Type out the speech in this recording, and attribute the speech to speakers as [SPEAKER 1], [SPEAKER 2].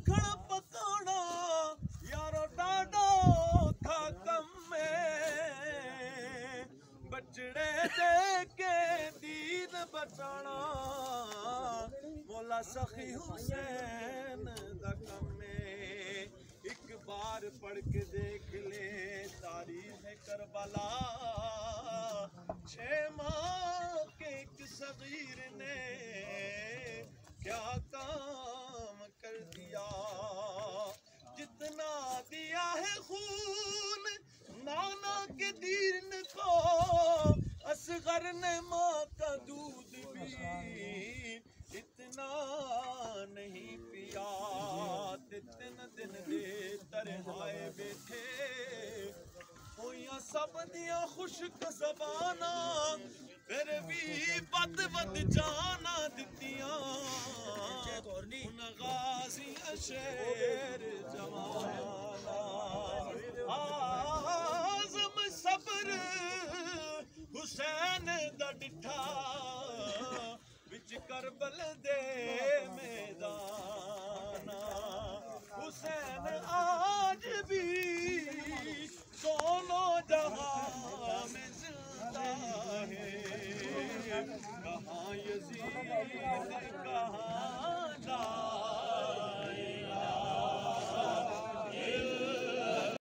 [SPEAKER 1] مکھن پکانا یارو ڈاڈا تھا کم میں بچڑے دے کے دین بچانا مولا سخی حسین دا کم میں ایک بار پڑھ کے دیکھ لے تاریخ کربلا 6 ماہ کے ایک صغیر نے کیا کام کر دیا جتنا دیا ہے خون نانا کے دین کو اصغر نے ماں کا دودھ بھی اتنا نہیں پیا 3 دن دے تنہائے بیٹھے ہویاں سب دیاں خشک زباناں پھر بھی بد جانا دتیاں ان غازی شیر جوانا آزم صبر حسین دا ڈٹھا وچ کربل دے